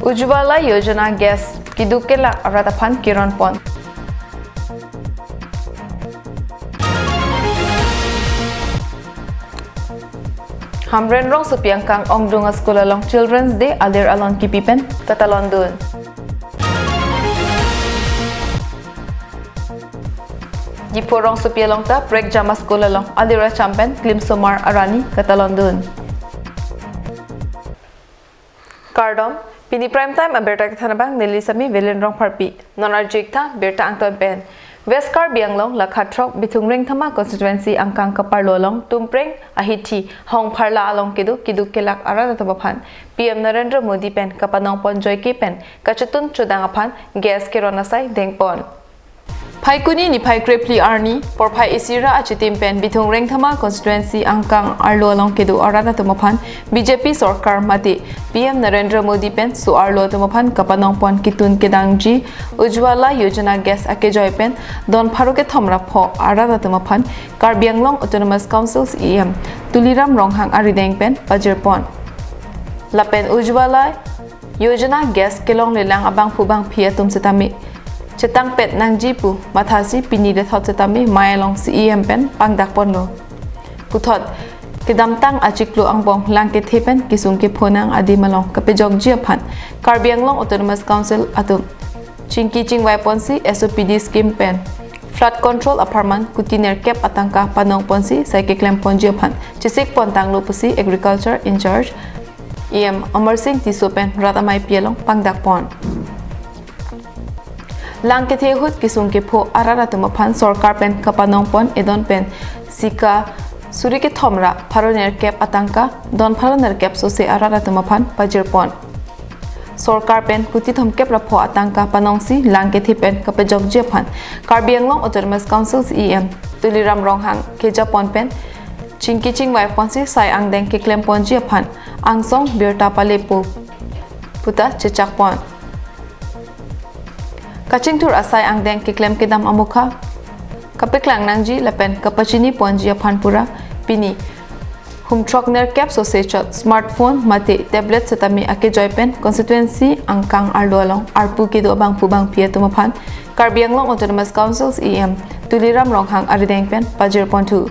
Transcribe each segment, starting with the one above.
Ujjwala Yojana Gas Kidukela Arataphan Kiran Pon Hamren Rong Supiangkang Ongdunga School along Children's Day Alir Alon Kipipen Katalondun Jiporong Supialong Ta Prek Jama School along Alira Champen Klimsomar Arani Katalondun Kardom Pini prime time aberta kathanabang nilisami Velenrong Parpi Nonarjikta Berta Angton Pen Westkar Bianglong Lakhatrok Bitungring Thama constituency Angkang Kaparlolong Tumpreng Ahiti Hong Parla along Kidu Kelak Arada Tabaphan PM Narendra Modi Pen Kapanong Pon Joy Pen Kachatun Chudangapan Gas Kironasai Dengpon Paikuni ni Pai Krepli Arni por Pai Isira Achitim Pen Bitungring Thama constituency Angkang Arlo along Kidu Arada Tumapan BJP Sorkar Mati PM Narendra Modi Pen Su Arlo Tumapan Kapanong Pon Kitun Kedangji Ujjwala Yojana Gas Akejoy Pen Don Pharuke Thomra Pho Arada Tumapan Karbianglong Autonomous Councils EM Tuliram Ronghang Arideng Pen Pajirpon Lapen Ujjwala Yojana Gas Kelong Lelang Abang Phubang Phiatum Setami Cetang pet nang jipu mathasi pini de thot setami mailong CEM pen pangdak ponlo puthot kedam tang achiklo angbong langke thepen kisung ke phonang adi malong kapejok jiaphan Karbianglong Autonomous Council atum chingki chingwai ponsi SOPD scheme pen flood control apartment kutiner cap atangka panong ponsi saike klem ponjiaphan chisik pontang lo pusi agriculture in charge EM Amar Singh Tisopen ratamai pialong pangdak pon Langke Thehut Kisung Kepo Arara Tumapan Sorkar Pen Kapanong Pon Edon Pen Sika Surike Thomra Paroner Kep Atangka Don Paroner Kep Sose Arara Tumapan Pajirpon Sorkar Pen Kuti Thom Kep Rapo Atangka Panongsi Langke Thipen Kapajok Japan Karbianglong Autonomous Councils EM Tuliram Ronghang Kejapon Pen Chingki Chingwai Ponsi Sai Angdeng Keklem Pon Japan Angsong Birta Palepo Puta Chechakpon Kaching tur asai angdeng kiklem kedam amukha kapeklang nangji lapen kapachini ponji aphanpura pini humtrok ner cap sosechot smartphone mate tablet setami ake joypen constituency angkang arlolong arpu kido bang pubang pia tumaphan Karbianglong Autonomous Councils EM Tuliram Ronghang Arideng Pen Pajirpon 2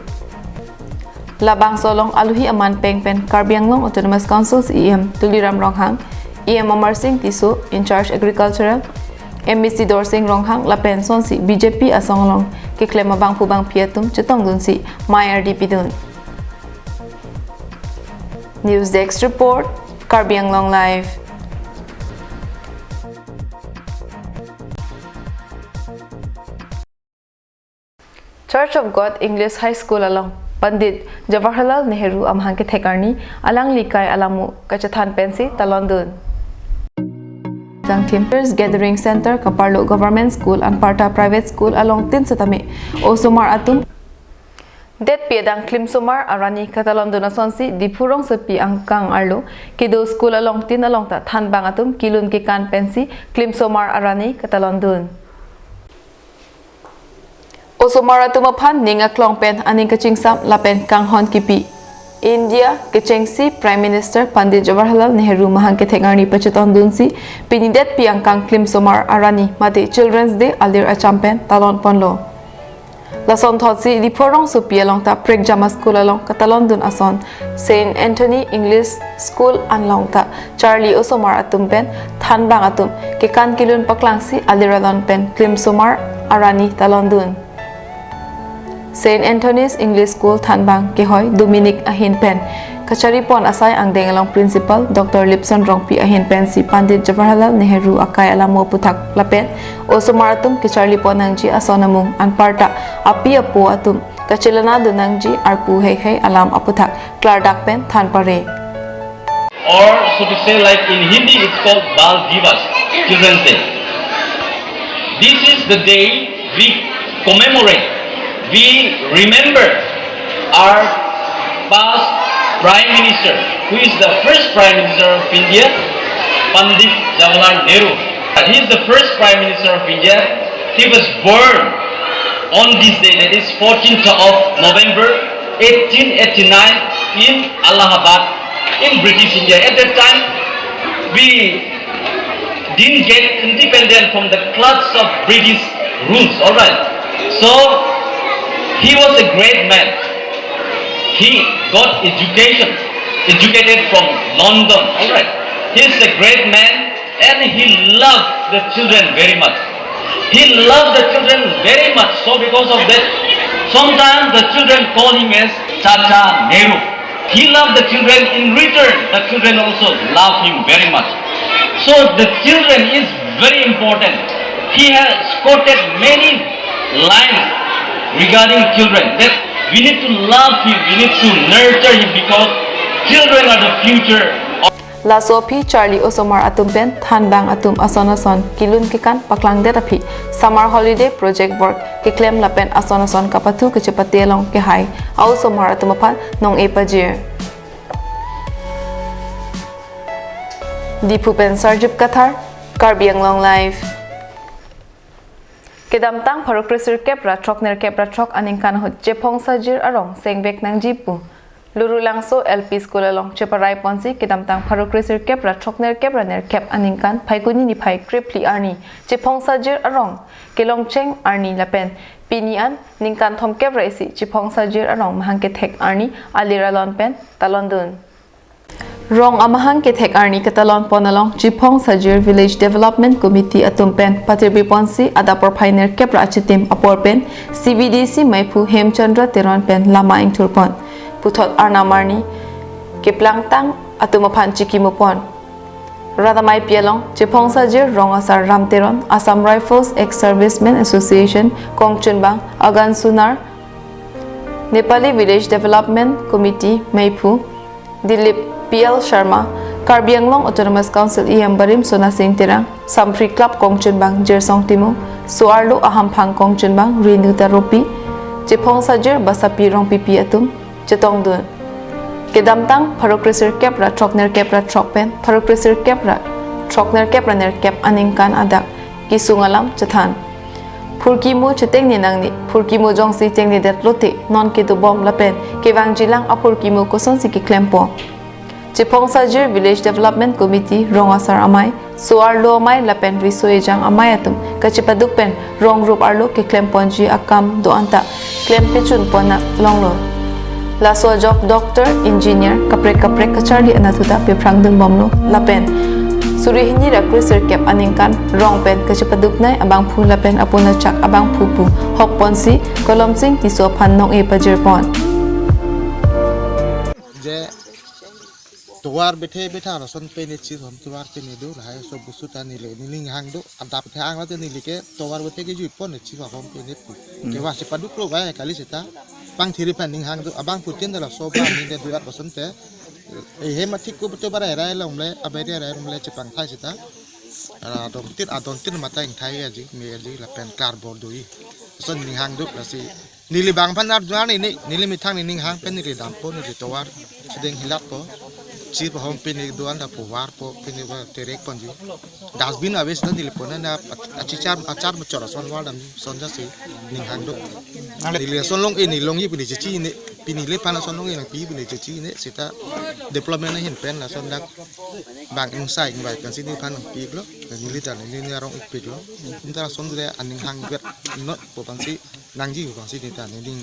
Labang Solong Aluhi Aman Peng Pen Karbianglong Autonomous Councils EM Tuliram Ronghang EM Amar Singh Tiso in charge agricultural MBC Dorsing Ronghang Lapen Sonsi BJP Asonglong Kiklema Bang Pubang Piatum Chetong Dunsi Mayer Dipidun News Desk Report Karbianglong Live Church of God English High School along Pandit Jawaharlal Nehru Amhang ke Thekarni Alang Likai Alamu Kachathan Pensi Talondun Jang Timpers Gathering Center Kaparlo Government School and Parta Private School along Tin Satami Osomar Atum Det Piedang Klimsomar Arani Katalondona Sonsi Dipurong Sepi Angkang Arlo Kido School along Tin along Ta Than Bang Atum Kilun Kikan Pensi Klimsomar Arani Katalondon Osomar Atum Apan Ninga Klong Pen Aning Kachingsam Lapen Kang Hon Kipi India Kechengsi Prime Minister Pandit Jawaharlal Nehru Mahang ke Thengarni Pacheton Dunsi Pinidet Piangkang Klimsomar Arani Mate Children's Day Alir Achampen Talon Ponlo Lason Thotsi Diporong Supialong Ta Prek Jama School along Katalondun Ason Saint Anthony English School Anlong Ta Charlie Osomar Atumpen Than Bang Atum Kekan Kilun Paklangsi Aliralon Pen Klimsomar Arani Talondun Saint Anthony's English School Thanbang Kehoy Dominic Ahin Pen Kachari Pon Asai ang dengalong Principal Dr. Lipson Rongpi Ahin Pen si Pandit Jawaharlal Nehru Akay Alamo Putak Lapen Osomar Atum Kachari Pon Nangji Asonamung Anparta Api Apo Atum Kachilanado Nangji Arpu Hei Alam Aputak Clardak Pen Thanpare Or so to say like in Hindi it's called Bal Divas Children's Day. This is the day we commemorate we remember our past Prime Minister, who is the first Prime Minister of India, Pandit Jawaharlal Nehru. And he is the first Prime Minister of India. He was born on this day, that is 14th of November 1889 in Allahabad, in British India. At that time, we didn't get independent from the clutch of British rules. All right. So he was a great man. He got educated from London. All right. He's a great man, and he loved the children very much. He loved the children very much. So because of that, sometimes the children call him as Chacha Nehru. He loved the children. In return, the children also love him very much. So the children is very important. He has quoted many lines regarding children that we need to love him, we need to nurture him because children are the future. La Sophie Charlie Osomar Atumpen Than Bang Atum Asonason Kilun Kikan Paklang Detapi Summer Holiday Project Work Kiklem Lapen Asonason Kapatu Kechapatelong Kehai Ausomar Atumapan Nong Epajir Dipupen Sarjip Kathar Karbiang Long Life Kedam Tang Parokrisir Kepra Trokner Kepra Trok Aningkan Hot Jepong Sajir Arong Sengbek Nang Jipu Luru Langso LP School along Cheparai Ponsi Kedam Tang Parokrisir Kepra Trokner Kepra Ner Kep Aningkan Paikuni ni Pai Kripli Arni Jepong Sajir Arong Kelong Cheng Arni Lapen Pinian Ningkan Thom Kepra Isi Jepong Sajir Arong Mahangketek Arni Alira Lonpen Talondun Rong amahang kithek arni katalon ponalong Jipong Sajir Village Development Committee atumpen patirbi ponsi adapor pioneer kepra achitim aporpen CBDC Maipu Hemchandra Teron pen lama ing turpon puthot arnamarni kiplang tang atumapan chikimupon Radamai Pialong Jipong Sajir Rong Asar Ramteron Assam Rifles Ex-Servicemen Association Kongchunbang Agan Sunar Nepali Village Development Committee Maipu Dilip PL Sharma, Karbi Anglong Autonomous Council EM Barim Sona Singh Tirang, Sampri Club Kongchunbang Jersong Timu, Suarlo Ahampang Kongchunbang Rinuta Ropi, Jepong Sajir Basapi Rong Pipi Atum, Jetong Dun. Kedamtang Parokrisir Kepra Trokner Kepra Trokpen, Parokrisir Kepra Trokner Kepra Ner Kep Aningkan Adak, Kisungalam Chathan. Purkimu cheteng ni nang ni, Purkimu Jongsi Teng ni Det Lote, Non Kitu Bom Lapen, Kevang Jilang Apurkimu Koson Siki Klempo. Jepong Sajir Village Development Committee Rong Asar Amai Suar Lo Amai Lapen Risoejang Amai Atum Kachipaduk Pen Rong Rup Arlo Ke Klem Ponji Akam Doanta Klem Pichun Pona Longlo Laso Job Doctor Engineer Kaprek Kaprek Kacharli Anatuta Piprang Dun Bomlo Lapen Suri Hinji Rakrisir Kep Aningkan Rong Pen Kachipaduk Nai Abang Pu Lapen Apuna Chak Abang Pupu Hok Ponsi Kolom Sing Tiso Pan Nong E Pajir Pon Tuar bethe betha ra son pe ne chi hom tuar pe ne do lai so busu ta ni le ni ling hang do anda bethe ang la ni le ke tuar bethe ke ju pon ne chi ba hom pe ne pu ke wa se padu kro ba kali seta pang thiri pan ning hang do abang putin da la so ba ni de duat bason te e he ma thik ko bethe bara ra la umle abere ra umle che pang thai seta ra adon tin ma ta ing thai ga ji me ji la pen kar bor do yi son ning hang do la si ni le bang pan ar jwa ni li mi thang ni ning hang pen ni le dam po ni le tuar sedeng hilat po Chi pa hom pin ek doan da po war po pin ba terek panji dustbin aves da nil pona na achar machora son wal dam son ja se ning hang do ile son long ini long yi pini chi ne pini le pana son long ini pi pini chi ne sita deployment hin pen la son dak bang inside ngai kan sini pan pi lo ni le dan ni rong ik pi lo inta son de aning hang bet no po pansi nangji ko pansi ni ta ni ning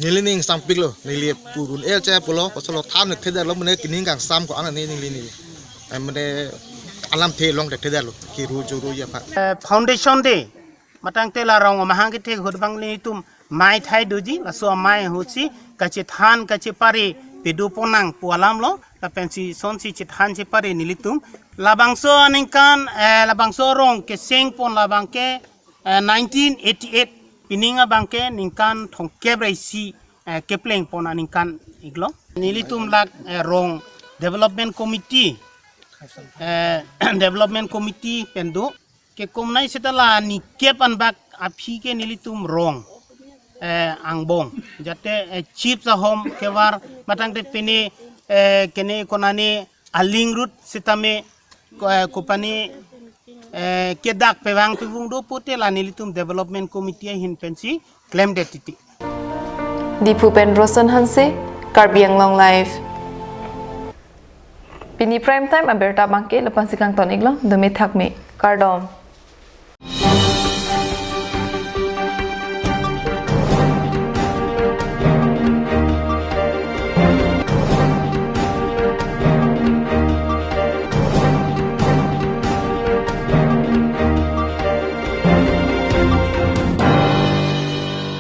ni le ning sang pi lo ni le purun el cha polo ko solo tham ne theda lo mane kining kang sam ko ana ni ning ni mane alam the long de theda lo ki ru ju ru ya pa foundation de matang te la rong ma hang ke the hod bang ni tum mai thai doji la so mai ho chi ka che than ka che pare pedu ponang pualam lo la pensi son si che than che pare ni litum labang so ningkan labang so rong ke seng pon labang ke 1988 pininga bangke ningkan thong kebre si kepleng pon ningkan iglo nilitum lak rong development committee pendu ke komnai setala ni kepan bak aphi ke nilitum rong angbong jate chief sa hom kewar matang te pene kene konani aling root sitame kopani kedak pewang pevung do pote la nilitum development committee hin pensi claim detiti Dipupen Rosan Hanse Karbi Anglong Life Pini prime time aberta bangke lepas sikang tonik lo demi thakmi. Kardom.